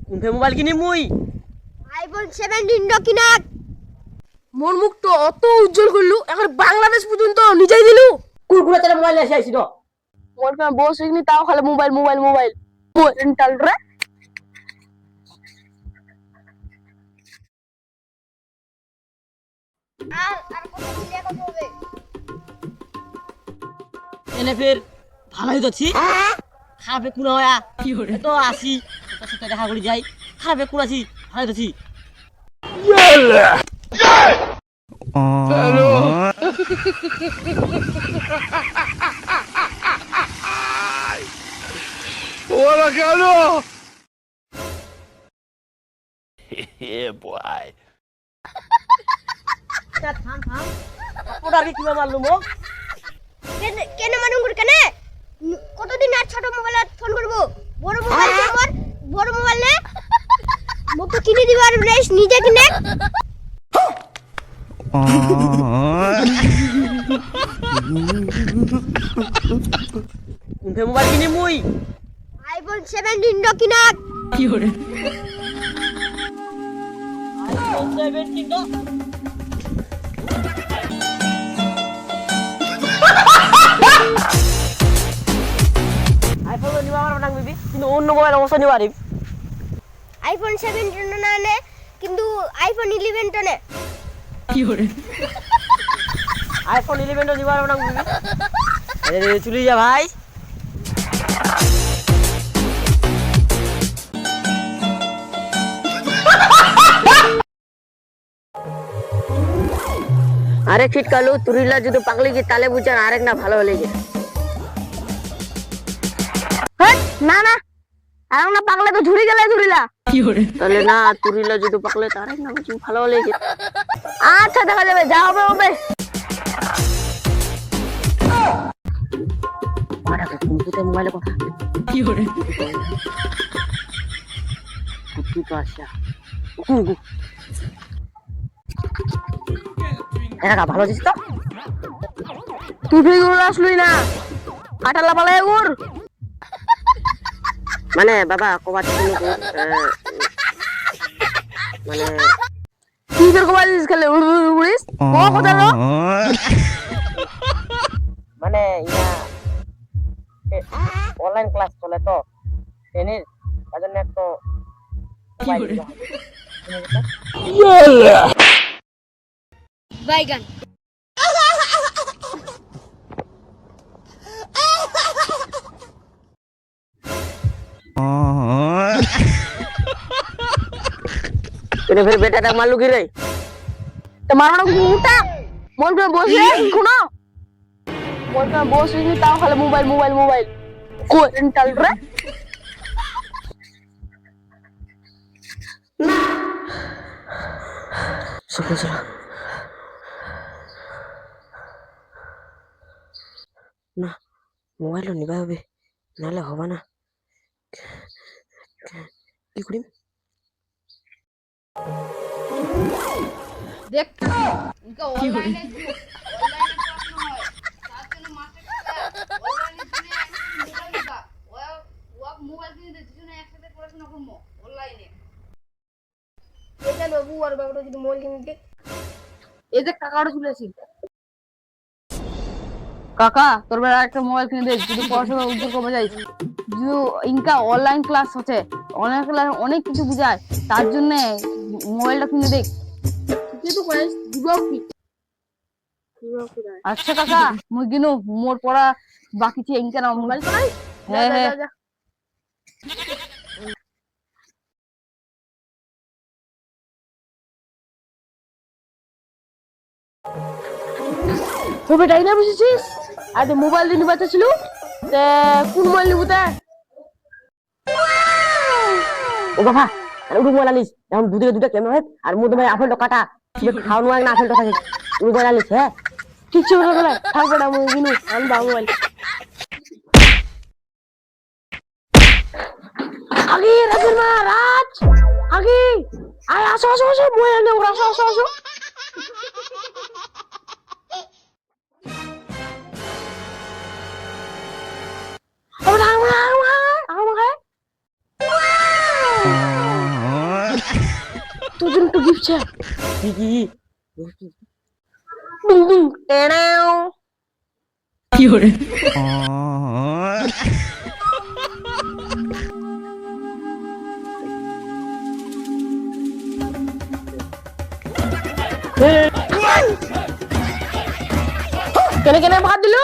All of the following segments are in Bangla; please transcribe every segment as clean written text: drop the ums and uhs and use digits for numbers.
কোনফে মোবাইল কিনি মুই আইফোন 17 কিনা। মন মুখ তো অত উজ্জ্বল করলু, এখন বাংলাদেশ পর্যন্ত নিজেই দিলু। কুরকুরে তেরে মোবাইল এসে আইছি তো মোর কাছে বস হইনি, তাও খালি মোবাইল মোবাইল মোবাইল রেন্টাল রে। আর কত দিলে কত হবে? এনে ফের ভালোই যাচ্ছি খাবে কোন হয়া কি হরে তো আসি তোর সাথে দেখা করি যাই খাবে কোন আছি ভালোই যাচ্ছি Hola, Carlos. Yeah, boy. থাম থাম ওটা কি কিবা মারলু মো কেন মানুষ কেন? কতদিন আর ছোট মোবাইল ফোন করব? বড় মোবাইল আমার, বড় মোবাইল নে মোক তো কিনে দিবার নেস, নিজে কিনে। কোনফে মোবাইল কিনি মুই আইফোন 17 কিনা। কি হরে আইফোন 17 তো আইফোন নিবা আমার নাম বিবি কিন্তু অন্য মোবাইল অবশ্য নিবা পারিম আইফোন 17 না নে, কিন্তু আইফোন 11 তো নে। কি হরে আইফোন 11 তো নিবা আমার নাম বিবি আরে চলি যা ভাই আরে ছিটকালু তুরিলা যদি পাগলি কি তালে বুঝান আরেক না ভালো লেগে না না, আর না পাগলে তো ঝুরি গেলে ঝুরিলা। কি হরে তাহলে না তুরিলা যদি পাগলে তো আরেক না বুঝি ভালো লেগে আচ্ছা দেখা যাবে, যা হবে হবে। মারাকে কম্পিউটার মোবাইলে কথা কি হরে কুত্তি তো আসা কুকু এরা ভালো আছিস তো তুই ফিগুর আসলুই না, কাটালা পালাই গুর। মানে বাবা কবার মানে তুই তোর কমাই দিস খেলে উড়িস ও কথা লো। মানে ইয়া অনলাইন ক্লাস চলে তো ট্রেনের তার জন্য একটু বাইগান তুই ফের বেটাটা মারলু কি রে তো মারো উঠা মন করে বসে শুনো, মন করে বস হইনি, তাও খালি মোবাইল মোবাইল মোবাইল রেন্টাল রে। চলো চলো না মোবাইল নিবা হবে নাহলে হবে না কি করিম দেখ ইনকা অনলাইনে প্রশ্ন হয় তার জন্য মাস্টার অনলাইনে দিনে মোবাইল দিবা ও মোবাইল কিনে দুজনে একসাথে পড়াশোনা করব অনলাইনে। এটা বাবু আর বাবুটা যদি মোবাইল কিনে দে। এই যে কাকাটা চলেছি, কাকা তোর বেলা একটা মোবাইল কিনে দে, যদি পড়াশোনা উজ্জ্বল কমে যায়। যদি ইনকা অনলাইন ক্লাস হচ্ছে, অনলাইন ক্লাস অনেক কিছু বুঝায়, তার জন্য মোবাইলটা কিনে দেখ। আচ্ছা কাকা মুই কিনু, মোর পড়া বাকি ছে ইনকা না মোবাইল চালাই। হ্যাঁ হ্যাঁ তবে ডাইনা বসেছিস আর মোবাইল নিয়ে বাচ্চা ছিল, কোন মোবাইল নিবো তা? ও বাবা আরে উড়ু মোবাইল আনিস এখন দুধে দুটা কেমন হয় আর মধ্যে ভাই আপেলটা কাটা খাওয়ানো না আপেলটা থাকে উড়ু মোবাইল আনিস হ্যাঁ কিচ্ছু বলে না, থাকবে না মুই কিনু আনবা মোবাইল। আগে রাজের মা রাজ আগে আয় আসো আসো আসো মোবাইল নিয়ে আসো আসো আসো। টিপছে কি কি ডুং ডুং টেড়াও কেন কেন ভাত দিল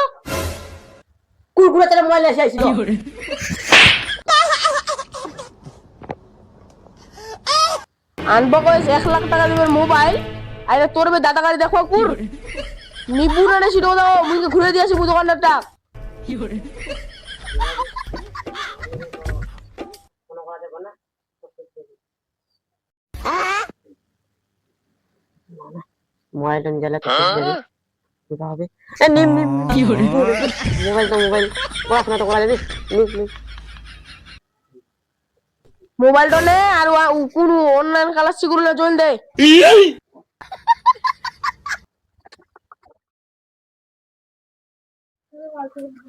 কুরকুরে তেলে মোবাইল এসে আইছিল আনবো কইস 1 লাখ টাকা দিবেন মোবাইল আরে তোর বে দাদা গাড়ি দেখো কুর নিপুর এনে ছিল দাও মুইকে ঘুরে দিয়েছি মু দোকানদারটা মোবাইলটা নিয়ে গেলে কি হবে এ নিম নিম কি করে মোবাইল পড়াশোনা তো করা যাবে নিম নিম মোবাইলটা নে আর কোন অনলাইন ক্লাস শিখুলে জয়েন দে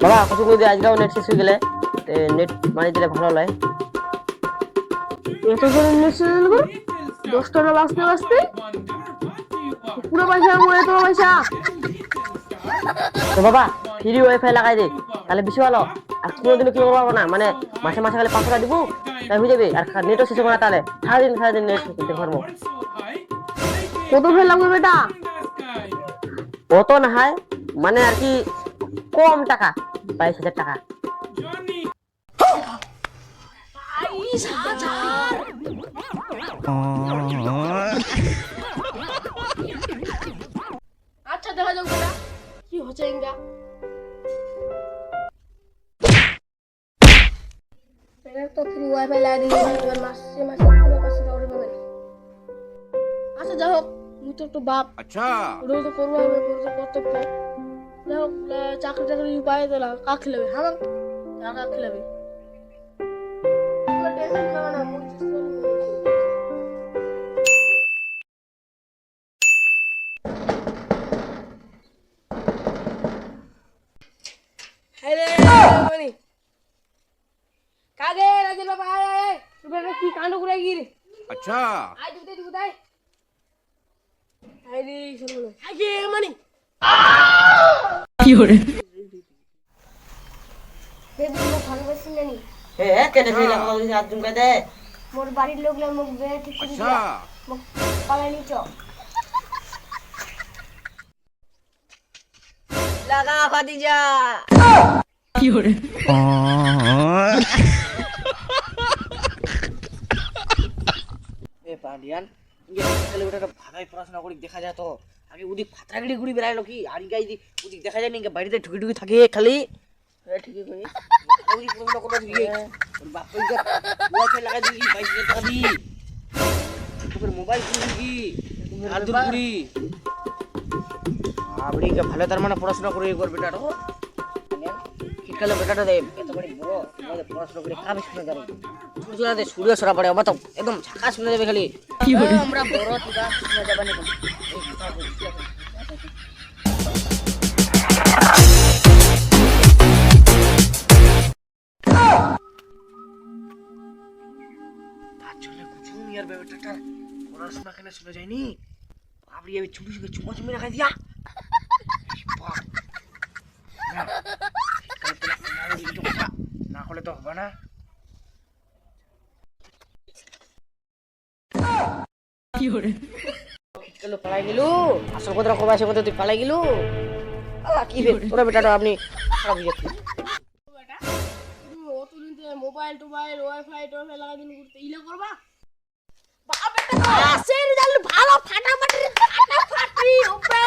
বাবা কিছু করে আজকাল নেট শেষ হয়ে গেলে নেট মানে দিলে ভালো লাগে এত করে নিশ্চয় দেব 10 টাকা বাঁচতে বাঁচতে পুরো পয়সা মরে তো পয়সা তো বাবা ফ্রি ওয়াইফাই লাগাই দে তাহলে বেশি ভালো আর কোনোদিন কি করবো না মানে মাসে মাসে খালি 5 টাকা দিব তাই হয়ে যাবে আর নেটও শেষ হবে না তাহলে সারাদিন নেট করতে পারবো কত ফেল লাগবে বেটা অত না হয় মানে আর কি কম টাকা 22,000 টাকা আচ্ছা দেখা যাক বেটা কি হচ্ছে ইনকা মেরে তো ফ্রি ওয়াইফাই লাগিয়ে দিয়েছে এবার মাসে মাসে পুরো কাছে দৌড়ে পাবে আচ্ছা যাই হোক মুই তো একটু বাপ अच्छा ওটা তো করবো হবে করতে কর্তব্য যাই হোক চাকরি টাকরি পাই তো কাক খেলাবে হ্যাঁ কাক খেলাবে টেনশন নেবে না মুই হ্যাঁ রে মনি কাগে রাজে বাবা আয় তুই কি কাণ্ড করে গিয়ে अच्छा আয় তুই তাই আরে শুনো আগে মনি বেবি mo ভালোবাসি নানি হ্যাঁ কেন ফেল লাগা হাত জুমকে দে মোর বাড়ির লোকলা মোক বিয়ে ঠিক করে अच्छा মোক পালাই নিচ লাগা খাদিজা এ পাডিয়ান ইয়ে তাহলে ওটা ভাগাই পড়াশোনা করি দেখা যায় তো আগে ওদিক ফাতরাগড়ি ঘুরি বেড়াইলো কি আর গাই দি ওদিক দেখা যায় নি বাড়িতে ঠুকি ঠুকি থাকে খালি ঠিকই করি ওদিক পড়াশোনা করতে গিয়ে ওর বাপ কইকে ওয়াইফাই লাগাই দিই 22,000 টাকা দি তোর মোবাইল কিনে কি আর দূর ঘুরি আপনি কে ভালো তার মানে পড়াশোনা করে এই করবে বেটা শীতকালে বেটাটা দে এত বড় বড় আমাদের পড়াশোনা করে কাবে শুনে যাবে সূর্যরাতে সূর্য সরা পড়ে আমার তো একদম ঝাঁকা শুনে যাবে খালি আমরা বড় তুগা শুনে যাবে না চলে কুছু ইয়ার বেটাটা পড়াশোনা কেন শুনে যায়নি আপনি আমি চুপি চুপি চুমা চুমি রাখা দিয়া না হলে তো হবে না শীতকালে পালাই গেলু আসল কথা কবে আসে কথা তুই পালাই গেলু আল্লাহ কি বে তোরা বেটাটা আপনি খারাপ হয়ে যাচ্ছে অতদিন মোবাইল টোবাইল ওয়াইফাই টোয়াইফাই লাগাই দিন করতে ইলা করবা ভালো ফাটাফাটি ফাটাফাটি ওপে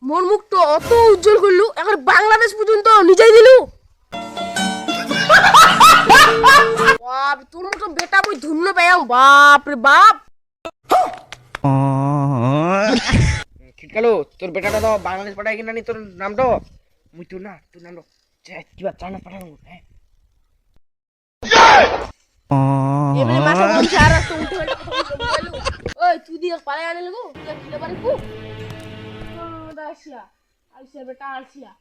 মন মুক্ত অত উজ্জ্বল করলু এখন বাংলাদেশ পর্যন্ত নিজেই দিলু বাপ তোর মতো বেটা মই ধন্য পাইয়াম বাপ রে বাপ শীতকালো তোর বেটাটা তো বাংলাদেশ পাঠাই কিনা নি তোর নামটা মুই তোর নাম কিবা চায়না পাঠানো হ্যাঁ এমনি মাথা বলছে আর তো উল্টো পাল্টা কথা বলছে মোবাইল ওই তুই দিয়ে পালাই আনে লাগো তুই কিলে পারি কু আইসা বেটা আইসা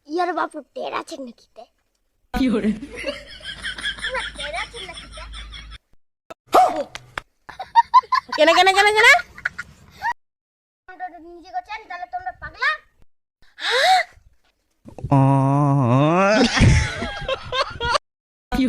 ইয়ার বাপ টেরা আছে নাকি তে টেরা আছে নাকি তে কেন কেন কেন কেন তোমরা নিজে করছেন তাহলে তোমরা পাগলা কি